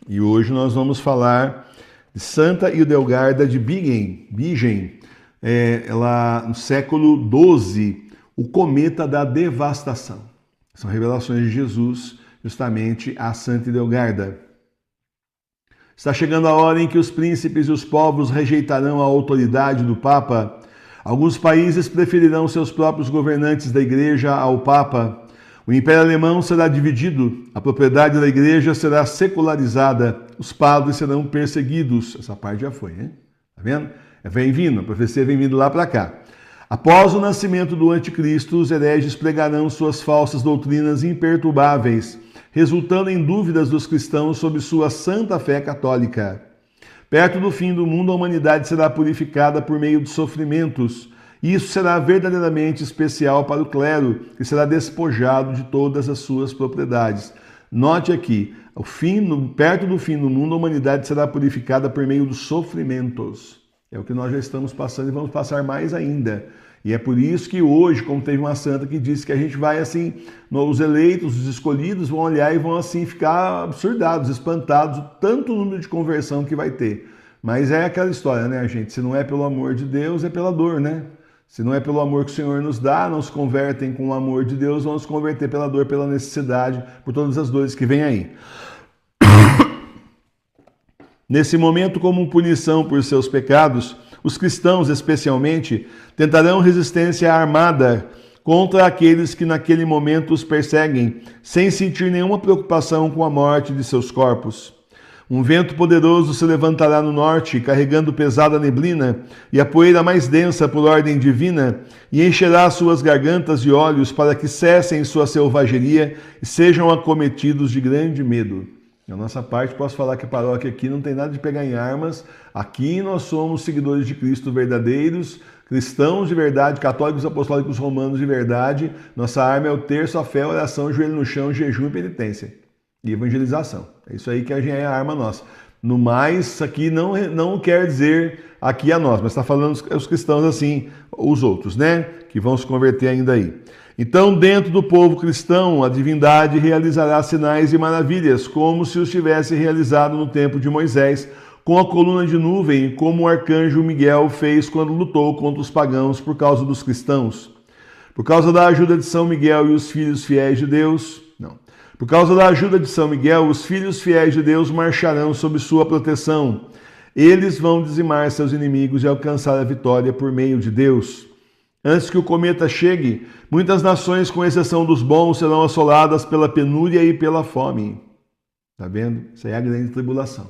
E hoje nós vamos falar de Santa Hildegarda de Bingen, ela no século XII, o cometa da devastação. São revelações de Jesus justamente a Santa Hildegarda. Está chegando a hora em que os príncipes e os povos rejeitarão a autoridade do Papa. Alguns países preferirão seus próprios governantes da Igreja ao Papa. O Império Alemão será dividido, a propriedade da Igreja será secularizada, os padres serão perseguidos. Essa parte já foi, hein? Tá vendo? Vem vindo, a profecia vem vindo lá para cá. Após o nascimento do Anticristo, os hereges pregarão suas falsas doutrinas imperturbáveis, resultando em dúvidas dos cristãos sobre sua santa fé católica. Perto do fim do mundo, a humanidade será purificada por meio de sofrimentos. Isso será verdadeiramente especial para o clero, que será despojado de todas as suas propriedades. Note aqui, perto do fim do mundo, a humanidade será purificada por meio dos sofrimentos. É o que nós já estamos passando e vamos passar mais ainda. E é por isso que hoje, como teve uma santa que disse que a gente vai assim, os eleitos, os escolhidos vão olhar e vão assim ficar absurdados, espantados, o tanto número de conversão que vai ter. Mas é aquela história, né, gente? Se não é pelo amor de Deus, é pela dor, né? Se não é pelo amor que o Senhor nos dá, não se convertem com o amor de Deus, vão se converter pela dor, pela necessidade, por todas as dores que vêm aí. Nesse momento, como punição por seus pecados, os cristãos, especialmente, tentarão resistência armada contra aqueles que naquele momento os perseguem, sem sentir nenhuma preocupação com a morte de seus corpos. Um vento poderoso se levantará no norte, carregando pesada neblina e a poeira mais densa por ordem divina, e encherá suas gargantas de olhos para que cessem sua selvageria e sejam acometidos de grande medo. Na nossa parte, posso falar que a paróquia aqui não tem nada de pegar em armas. Aqui nós somos seguidores de Cristo verdadeiros, cristãos de verdade, católicos apostólicos romanos de verdade. Nossa arma é o terço, a fé, a oração, joelho no chão, jejum e penitência. E evangelização. É isso aí que é a arma nossa. No mais, aqui não quer dizer aqui a nós, mas está falando os cristãos assim, os outros, né? Que vão se converter ainda aí. Então, dentro do povo cristão, a divindade realizará sinais e maravilhas, como se os tivesse realizado no tempo de Moisés, com a coluna de nuvem, como o arcanjo Miguel fez quando lutou contra os pagãos por causa dos cristãos. Por causa da ajuda de São Miguel e os filhos fiéis de Deus, Por causa da ajuda de São Miguel, os filhos fiéis de Deus marcharão sob sua proteção. Eles vão dizimar seus inimigos e alcançar a vitória por meio de Deus. Antes que o cometa chegue, muitas nações, com exceção dos bons, serão assoladas pela penúria e pela fome. Tá vendo? Isso aí é a grande tribulação.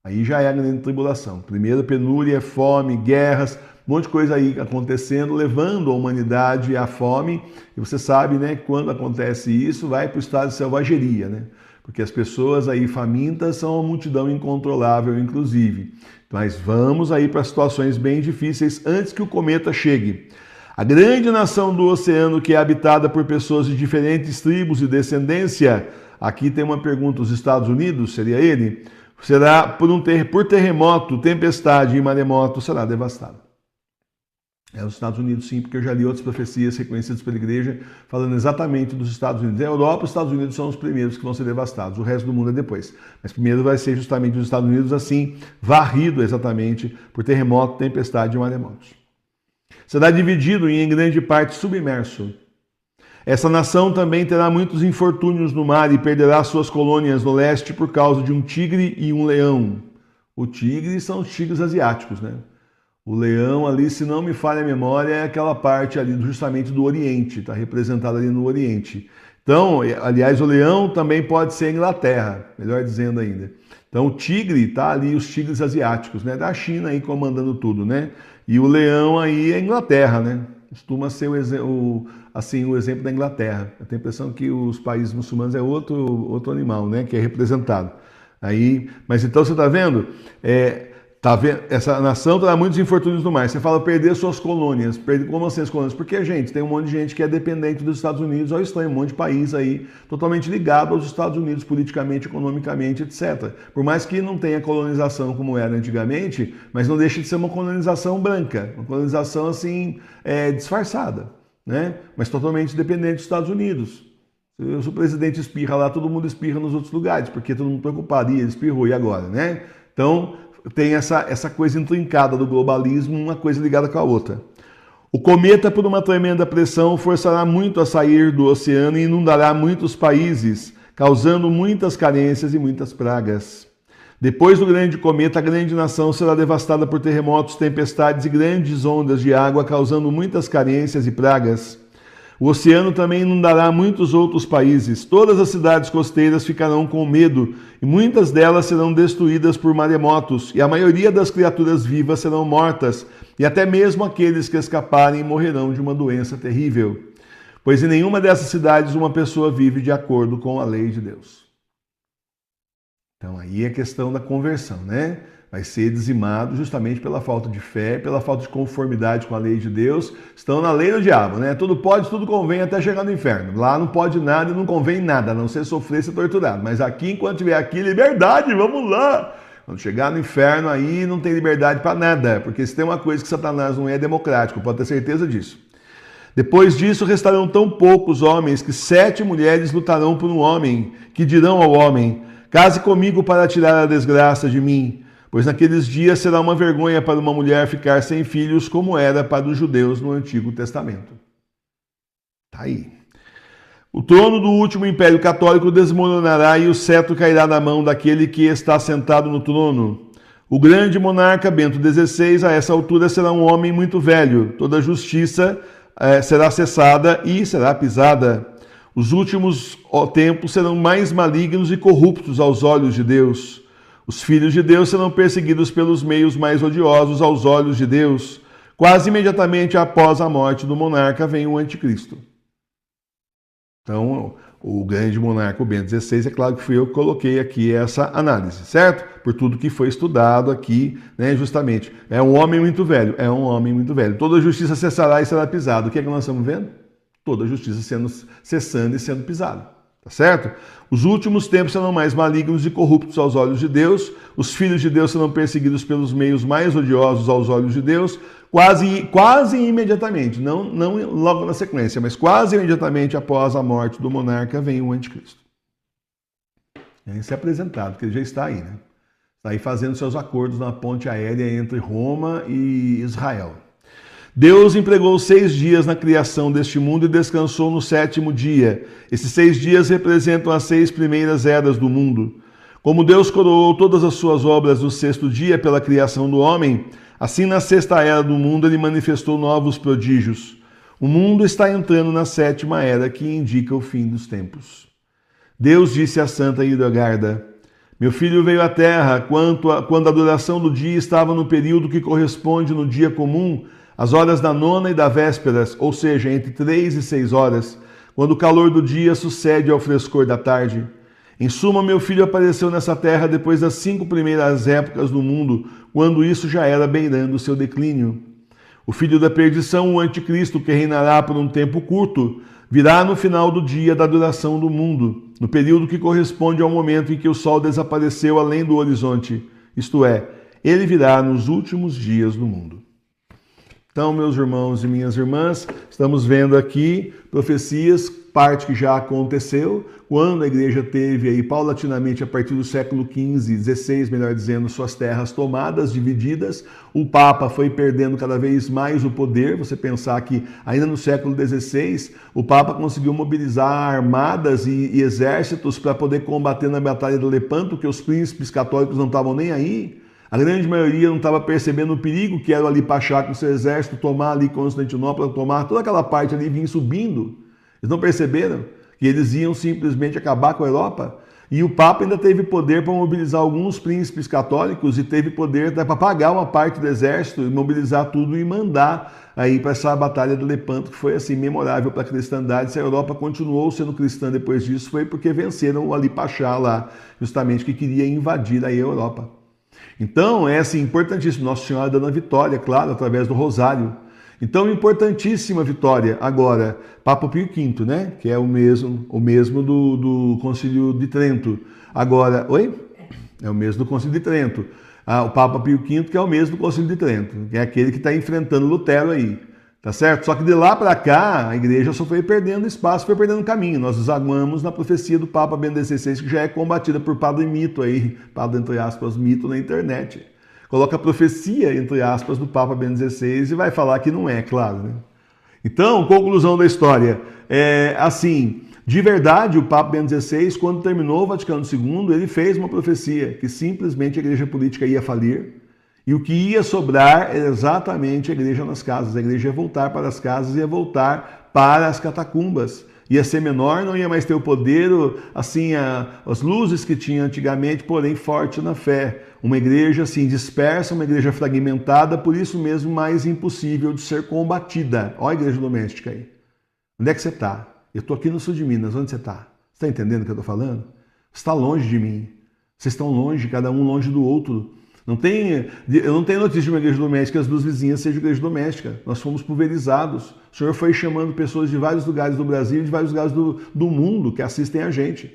Aí já é a grande tribulação. Primeiro, penúria, fome, guerras, um monte de coisa aí acontecendo, levando a humanidade à fome. E você sabe, né, quando acontece isso, vai para o estado de selvageria, né? Porque as pessoas aí famintas são uma multidão incontrolável, inclusive. Mas vamos aí para situações bem difíceis antes que o cometa chegue. A grande nação do oceano, que é habitada por pessoas de diferentes tribos e descendência, aqui tem uma pergunta, os Estados Unidos, seria ele? Será por terremoto, tempestade e maremoto, será devastada. É os Estados Unidos, sim, porque eu já li outras profecias reconhecidas pela igreja falando exatamente dos Estados Unidos. A Europa e os Estados Unidos são os primeiros que vão ser devastados, o resto do mundo é depois. Mas primeiro vai ser justamente os Estados Unidos, assim, varrido exatamente por terremoto, tempestade e maremotos. Será dividido e em grande parte submerso. Essa nação também terá muitos infortúnios no mar e perderá suas colônias no leste por causa de um tigre e um leão. O tigre são os tigres asiáticos, né? O leão ali, se não me falha a memória, é aquela parte ali justamente do Oriente, está representado ali no Oriente. Então, aliás, o leão também pode ser a Inglaterra, melhor dizendo ainda. Então, o tigre está ali, os tigres asiáticos, né? Da China aí comandando tudo, né? E o leão aí é a Inglaterra, né? Costuma ser o exemplo da Inglaterra. Eu tenho a impressão que os países muçulmanos é outro animal, né? Que é representado. Aí, mas então você está vendo? Essa nação terá muitos infortúnios no mar. Você fala perder suas colônias. Como assim as colônias? Porque, gente, tem um monte de gente que é dependente dos Estados Unidos, ou estranho, um monte de país aí totalmente ligado aos Estados Unidos, politicamente, economicamente, etc. Por mais que não tenha colonização como era antigamente, mas não deixa de ser uma colonização branca, uma colonização assim, disfarçada, né? Mas totalmente dependente dos Estados Unidos. Se o presidente espirra lá, todo mundo espirra nos outros lugares, porque todo mundo preocuparia, ele espirrou, e agora, né? Então, tem essa coisa intrincada do globalismo, uma coisa ligada com a outra. O cometa, por uma tremenda pressão, forçará muito a sair do oceano e inundará muitos países, causando muitas carências e muitas pragas. Depois do grande cometa, a grande nação será devastada por terremotos, tempestades e grandes ondas de água, causando muitas carências e pragas. O oceano também inundará muitos outros países. Todas as cidades costeiras ficarão com medo, e muitas delas serão destruídas por maremotos, e a maioria das criaturas vivas serão mortas, e até mesmo aqueles que escaparem morrerão de uma doença terrível. Pois em nenhuma dessas cidades uma pessoa vive de acordo com a lei de Deus. Então aí é a questão da conversão, né? Vai ser dizimado justamente pela falta de fé, pela falta de conformidade com a lei de Deus. Estão na lei do diabo, né? Tudo pode, tudo convém até chegar no inferno. Lá não pode nada e não convém nada, a não ser sofrer e ser torturado. Mas aqui, enquanto tiver aqui, liberdade, vamos lá! Quando chegar no inferno, aí não tem liberdade para nada, porque se tem uma coisa que Satanás não é democrático, pode ter certeza disso. Depois disso, restarão tão poucos homens que 7 mulheres lutarão por um homem, que dirão ao homem: case comigo para tirar a desgraça de mim. Pois naqueles dias será uma vergonha para uma mulher ficar sem filhos, como era para os judeus no Antigo Testamento. Está aí. O trono do último Império Católico desmoronará e o cetro cairá na mão daquele que está sentado no trono. O grande monarca Bento XVI, a essa altura, será um homem muito velho. Toda justiça será cessada e será pisada. Os últimos tempos serão mais malignos e corruptos aos olhos de Deus. Os filhos de Deus serão perseguidos pelos meios mais odiosos aos olhos de Deus. Quase imediatamente após a morte do monarca vem o anticristo. Então, o grande monarca, o Bento XVI, é claro que fui eu que coloquei aqui essa análise, certo? Por tudo que foi estudado aqui, né, justamente. É um homem muito velho, é um homem muito velho. Toda justiça cessará e será pisada. O que é que nós estamos vendo? Toda justiça cessando e sendo pisada. Tá certo? Os últimos tempos serão mais malignos e corruptos aos olhos de Deus. Os filhos de Deus serão perseguidos pelos meios mais odiosos aos olhos de Deus. Quase imediatamente, não logo na sequência, mas quase imediatamente após a morte do monarca vem o anticristo. Ele se é apresentado, porque ele já está aí, né? Está aí fazendo seus acordos na ponte aérea entre Roma e Israel. Deus empregou 6 dias na criação deste mundo e descansou no 7º dia. Esses 6 dias representam as 6 primeiras eras do mundo. Como Deus coroou todas as suas obras no 6º dia pela criação do homem, assim na 6ª era do mundo ele manifestou novos prodígios. O mundo está entrando na 7ª era, que indica o fim dos tempos. Deus disse a Santa Hildegarda: meu filho veio à terra quando a duração do dia estava no período que corresponde no dia comum, as horas da nona e da vésperas, ou seja, entre 3 e 6 horas, quando o calor do dia sucede ao frescor da tarde. Em suma, meu filho apareceu nessa terra depois das 5 primeiras épocas do mundo, quando isso já era beirando o seu declínio. O filho da perdição, o anticristo, que reinará por um tempo curto, virá no final do dia da duração do mundo, no período que corresponde ao momento em que o sol desapareceu além do horizonte, isto é, ele virá nos últimos dias do mundo. Então, meus irmãos e minhas irmãs, estamos vendo aqui profecias, parte que já aconteceu, quando a igreja teve aí paulatinamente a partir do século XV, XVI, melhor dizendo, suas terras tomadas, divididas, o Papa foi perdendo cada vez mais o poder. Você pensar que ainda no século XVI, o Papa conseguiu mobilizar armadas e exércitos para poder combater na Batalha de Lepanto, que os príncipes católicos não estavam nem aí. A grande maioria não estava percebendo o perigo que era ali Pachá com seu exército, tomar ali Constantinopla, tomar toda aquela parte ali, vir subindo. Eles não perceberam que eles iam simplesmente acabar com a Europa? E o Papa ainda teve poder para mobilizar alguns príncipes católicos e teve poder para pagar uma parte do exército, mobilizar tudo e mandar aí para essa Batalha de Lepanto, que foi assim memorável para a cristandade. Se a Europa continuou sendo cristã depois disso, foi porque venceram o Ali Pachá lá, justamente, que queria invadir aí a Europa. Então, é assim, importantíssimo, Nossa Senhora dando a vitória, claro, através do rosário. Então, importantíssima vitória. Agora, Papa Pio V, né? Que é o mesmo do Concílio de Trento. Agora, oi? É o mesmo do Concílio de Trento. O Papa Pio V, que é o mesmo do Concílio de Trento, que é aquele que está enfrentando Lutero aí. Tá certo? Só que de lá para cá, a igreja só foi perdendo espaço, foi perdendo caminho. Nós desaguamos na profecia do Papa Bento XVI, que já é combatida por padre mito aí, padre entre aspas, mito na internet. Coloca a profecia, entre aspas, do Papa Bento XVI e vai falar que não é, claro, né? Então, conclusão da história. Assim, de verdade, o Papa Bento XVI, quando terminou o Vaticano II, ele fez uma profecia que simplesmente a igreja política ia falir. E o que ia sobrar era exatamente a igreja nas casas. A igreja ia voltar para as casas, ia voltar para as catacumbas. Ia ser menor, não ia mais ter o poder, assim, as luzes que tinha antigamente, porém forte na fé. Uma igreja assim dispersa, uma igreja fragmentada, por isso mesmo mais impossível de ser combatida. Olha a igreja doméstica aí. Onde é que você está? Eu estou aqui no sul de Minas, onde você está? Você está entendendo o que eu estou falando? Você está longe de mim. Vocês estão longe, cada um longe do outro. Eu não tenho notícia de uma igreja doméstica, as duas vizinhas sejam igreja doméstica. Nós fomos pulverizados. O Senhor foi chamando pessoas de vários lugares do Brasil e de vários lugares do mundo que assistem a gente.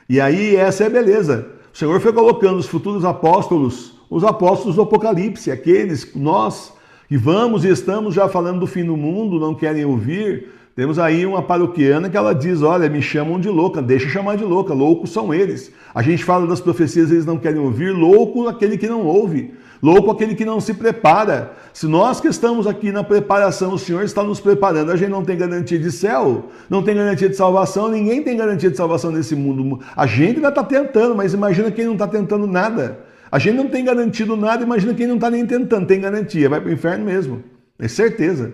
E aí essa é a beleza. O Senhor foi colocando os futuros apóstolos, os apóstolos do Apocalipse, aqueles, nós, que vamos e estamos já falando do fim do mundo, não querem ouvir. Temos aí uma paroquiana que ela diz, olha, me chamam de louca, deixa eu chamar de louca, loucos são eles. A gente fala das profecias, eles não querem ouvir, louco aquele que não ouve, louco aquele que não se prepara. Se nós que estamos aqui na preparação, o Senhor está nos preparando, a gente não tem garantia de céu, não tem garantia de salvação, ninguém tem garantia de salvação nesse mundo. A gente ainda está tentando, mas imagina quem não está tentando nada. A gente não tem garantido nada, imagina quem não está nem tentando, tem garantia, vai para o inferno mesmo, é certeza.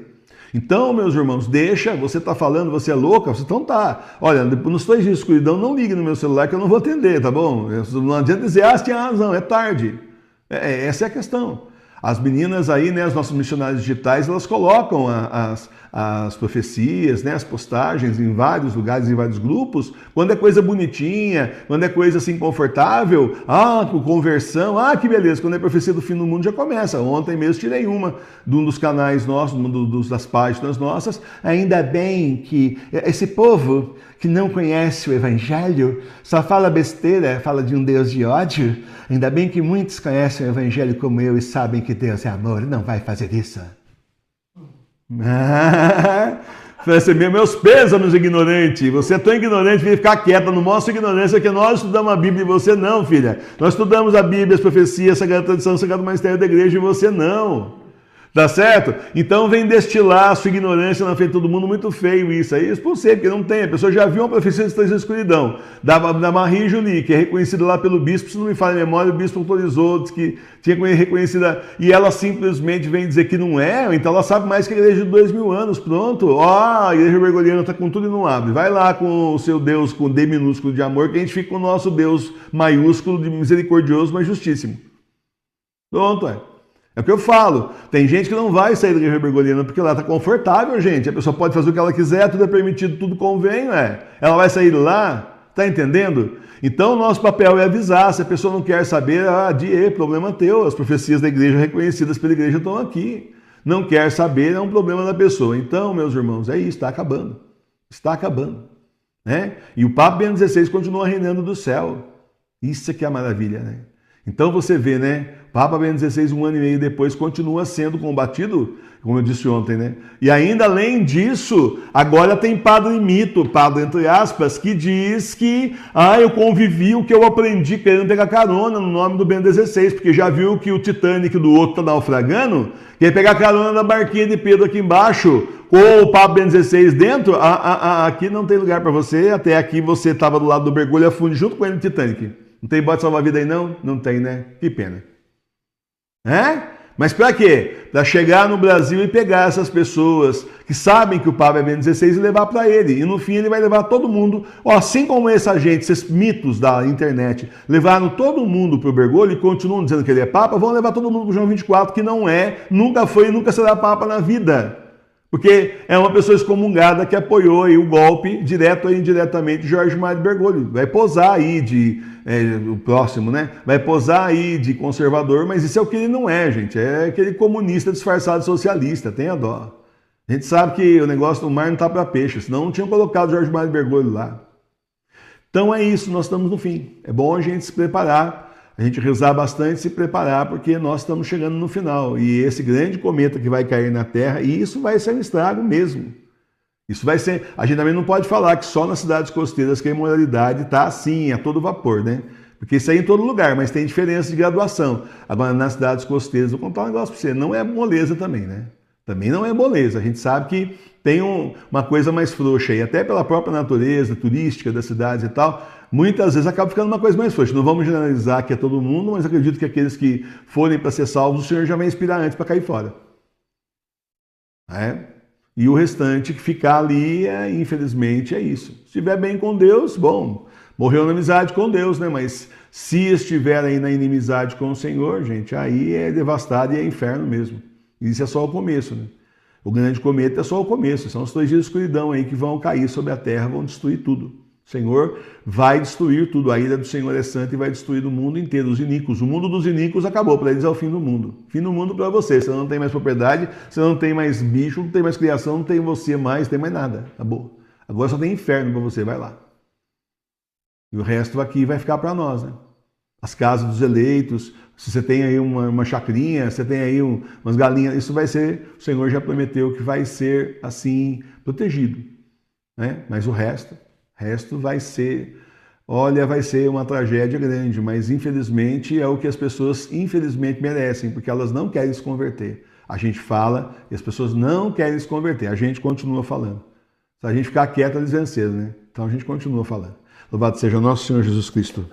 Então, meus irmãos, deixa, você está falando, você é louca, então tá. Olha, nos 3 dias de escuridão, não ligue no meu celular que eu não vou atender, tá bom? Não adianta dizer, você tinha razão, é tarde. Essa é a questão. As meninas aí, né, as nossas missionárias digitais, elas colocam as profecias, né, as postagens em vários lugares, em vários grupos, quando é coisa bonitinha, quando é coisa assim confortável, com conversão, que beleza, quando é profecia do fim do mundo já começa. Ontem mesmo tirei uma de um dos canais nossos, das páginas nossas, ainda bem que esse povo que não conhece o Evangelho, só fala besteira, fala de um Deus de ódio, ainda bem que muitos conhecem o Evangelho como eu e sabem que Deus é amor, não vai fazer isso. Meus pêsames, ignorante. Você é tão ignorante, vem ficar quieta, não mostra ignorância, que nós estudamos a Bíblia e você não, filha. Nós estudamos a Bíblia, as profecias, a Sagrada Tradição, o Sagrado Magistério da Igreja e você não. Tá certo? Então vem destilar a sua ignorância na frente de todo mundo, muito feio isso. Aí expulsei, porque não tem. A pessoa já viu uma profecia de 3 dias de escuridão, da Marie Julie, que é reconhecida lá pelo bispo, se não me falha a memória, o bispo autorizou, disse que tinha reconhecida, e ela simplesmente vem dizer que não é, então ela sabe mais que a igreja de 2000 anos, pronto. A igreja bergoliana está com tudo e não abre. Vai lá com o seu Deus com D minúsculo de amor, que a gente fica com o nosso Deus maiúsculo, de misericordioso, mas justíssimo. Pronto, É o que eu falo. Tem gente que não vai sair da igreja bergoliana porque lá está confortável, gente. A pessoa pode fazer o que ela quiser, tudo é permitido, tudo convém, Ela vai sair de lá, tá entendendo? Então, o nosso papel é avisar. Se a pessoa não quer saber, problema teu. As profecias da igreja reconhecidas pela igreja estão aqui. Não quer saber, é um problema da pessoa. Então, meus irmãos, é isso, está acabando. Está acabando. Né? E o Papa Bento XVI continua reinando do céu. Isso é que é a maravilha, né? Então você vê, né? Papa Bento XVI, 1 ano e meio depois, continua sendo combatido, como eu disse ontem, né? E ainda além disso, agora tem padre mito, padre entre aspas, que diz que eu convivi o que eu aprendi querendo pegar carona no nome do Bento XVI, porque já viu que o Titanic do outro está naufragando, quer pegar carona na barquinha de Pedro aqui embaixo, com o Papa Bento XVI dentro, aqui não tem lugar para você, até aqui você estava do lado do mergulho, afunde junto com ele no Titanic. Não tem bote salva-vida aí não? Não tem, né? Que pena. Mas para quê? Para chegar no Brasil e pegar essas pessoas que sabem que o Papa é Bento XVI e levar para ele. E no fim ele vai levar todo mundo, assim como essa gente, esses mitos da internet, levaram todo mundo para o Bergoglio e continuam dizendo que ele é Papa, vão levar todo mundo para o João 24, que não é, nunca foi e nunca será Papa na vida. Porque é uma pessoa excomungada que apoiou aí o golpe, direto ou indiretamente, de Jorge Mário Bergoglio. Vai posar aí o próximo, né? Vai posar aí de conservador, mas isso é o que ele não é, gente. É aquele comunista disfarçado de socialista, tenha dó. A gente sabe que o negócio do mar não tá para peixe, senão não tinham colocado Jorge Mário Bergoglio lá. Então é isso, nós estamos no fim. É bom a gente se preparar a gente rezar bastante, se preparar, porque nós estamos chegando no final. E esse grande cometa que vai cair na Terra, e isso vai ser um estrago mesmo. Isso vai ser... A gente também não pode falar que só nas cidades costeiras que a imoralidade está assim, a todo vapor, né? Porque isso aí em todo lugar, mas tem diferença de graduação. Agora, nas cidades costeiras, vou contar um negócio para você, não é moleza também, né? Também não é moleza. A gente sabe que tem uma coisa mais frouxa aí, até pela própria natureza turística das cidades e tal, muitas vezes acaba ficando uma coisa mais frouxa. Não vamos generalizar que é todo mundo, mas acredito que aqueles que forem para ser salvos, o Senhor já vai inspirar antes para cair fora. E o restante que ficar ali, infelizmente, é isso. Se estiver bem com Deus, bom, morreu na amizade com Deus, né? Mas se estiver aí na inimizade com o Senhor, gente, aí é devastado e é inferno mesmo. Isso é só o começo, né? O grande cometa é só o começo, são os 3 dias de escuridão aí que vão cair sobre a terra, vão destruir tudo. O Senhor vai destruir tudo, a ira do Senhor é santa e vai destruir o mundo inteiro, os iníquos. O mundo dos iníquos acabou, para eles é o fim do mundo. Fim do mundo para você, você não tem mais propriedade, você não tem mais bicho, não tem mais criação, não tem você mais, não tem mais nada, acabou. Agora só tem inferno para você, vai lá. E o resto aqui vai ficar para nós, né? As casas dos eleitos, se você tem aí uma chacrinha, você tem aí umas galinhas, isso vai ser, o Senhor já prometeu que vai ser assim, protegido, né? Mas o resto vai ser, olha, vai ser uma tragédia grande, mas infelizmente é o que as pessoas infelizmente merecem, porque elas não querem se converter. A gente fala e as pessoas não querem se converter, a gente continua falando. Se a gente ficar quieto, eles venceram, né? Então a gente continua falando. Louvado seja o nosso Senhor Jesus Cristo.